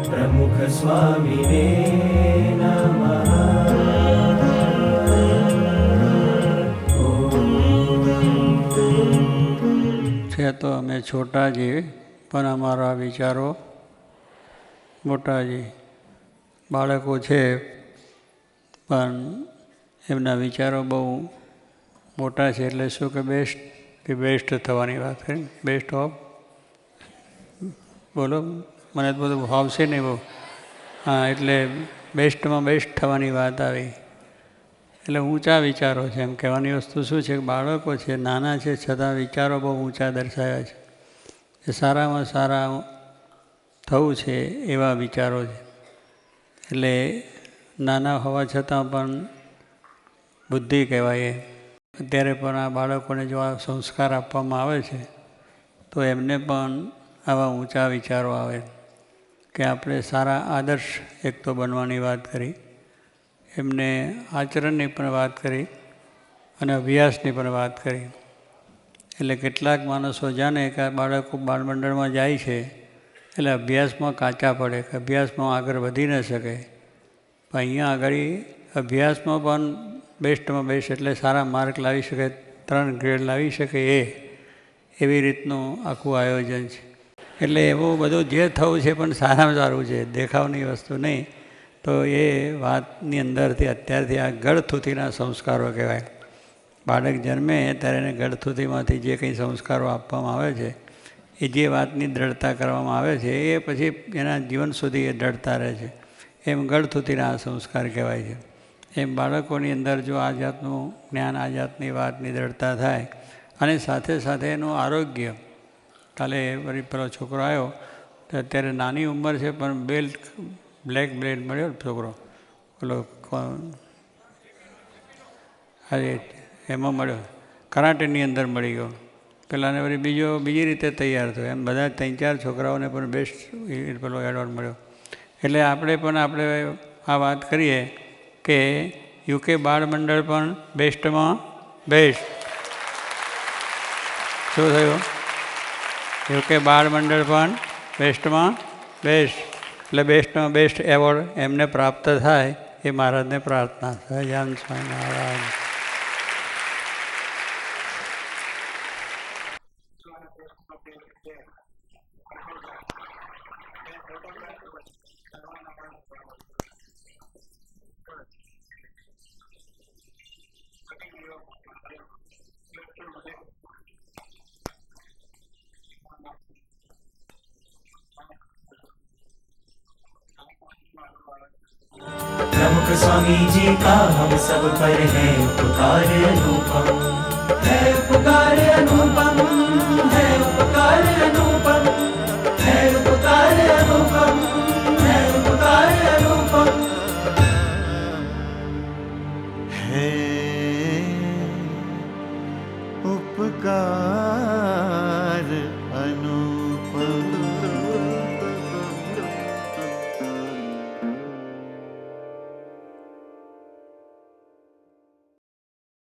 प्रमुख स्वामिने नमः। છે તો અમે છોટા છીએ, પણ અમારા વિચારો મોટા છે. બાળકો છે પણ એમના વિચારો બહુ મોટા છે. એટલે શું કે બેસ્ટથી બેસ્ટ થવાની વાત કરી. બેસ્ટ ઓફ, બોલો, મને તો બધું ભાવશે નહીં બહુ. હા, એટલે બેસ્ટમાં બેસ્ટ થવાની વાત આવી. એટલે ઊંચા વિચારો છે. એમ કહેવાની વસ્તુ શું છે કે બાળકો છે, નાના છે, છતાં વિચારો બહુ ઊંચા દર્શાવ્યા છે. એ સારામાં સારા થવું છે એવા વિચારો છે. એટલે નાના હોવા છતાં પણ બુદ્ધિ કહેવાય. અત્યારે પણ આ બાળકોને જો આ સંસ્કાર આપવામાં આવે છે તો એમને પણ આવા ઊંચા વિચારો આવે કે આપણે સારા આદર્શ એક તો બનવાની વાત કરી, એમને આચરણની પણ વાત કરી અને અભ્યાસની પણ વાત કરી. એટલે કેટલાક માણસો જાણે કે આ બાળકો બાળમંડળમાં જાય છે એટલે અભ્યાસમાં કાચા પડે, કે અભ્યાસમાં આગળ વધી ન શકે. પણ અહીંયા આગળ અભ્યાસમાં પણ બેસ્ટમાં બેસ્ટ એટલે સારા માર્ક લાવી શકે, 3 ગ્રેડ લાવી શકે એવી રીતનું આખું આયોજન છે. એટલે એવું બધું જે થવું છે પણ સારામાં સારું છે, દેખાવની વસ્તુ નહીં. તો એ વાતની અંદરથી અત્યારથી આ ગળથૂથીના સંસ્કારો કહેવાય. બાળક જન્મે ત્યારે એને ગળથૂથીમાંથી જે કંઈ સંસ્કારો આપવામાં આવે છે, એ જે વાતની દ્રઢતા કરવામાં આવે છે એ પછી એના જીવન સુધી એ દ્રઢતા રહે છે. એમ ગળથૂથીના આ સંસ્કાર કહેવાય છે. એમ બાળકોની અંદર જો આ જાતનું જ્ઞાન, આ જાતની વાતની દ્રઢતા થાય અને સાથે સાથે એનું આરોગ્ય. કાલે વળી પેલો છોકરો આવ્યો તો અત્યારે નાની ઉંમર છે પણ બેલ્ટ, બ્લેક બેલ્ટ મળ્યો છોકરો, પેલો અરે એમાં મળ્યો, કરાટેની અંદર મળી ગયો. પેલાને વળી બીજી રીતે તૈયાર થયો. એમ બધા 3-4 છોકરાઓને પણ બેસ્ટ પેલો એવોર્ડ મળ્યો. એટલે આપણે આ વાત કરીએ કે યુકે બાળમંડળ પણ બેસ્ટમાં બેસ્ટ. શું થયું? યુકે બાળમંડળ પણ બેસ્ટમાં બેસ્ટ. એટલે બેસ્ટમાં બેસ્ટ એવોર્ડ એમને પ્રાપ્ત થાય એ મહારાજને પ્રાર્થના. સહજાનંદ સ્વામિનારાયણ. प्रमुख स्वामी जी का हम सब पर है उपकार अनुपम, है उपकार अनुपम, है उपकार अनुपम, है उपकार अनुपम, है उपकार अनुपम, है उपकार अनुपम।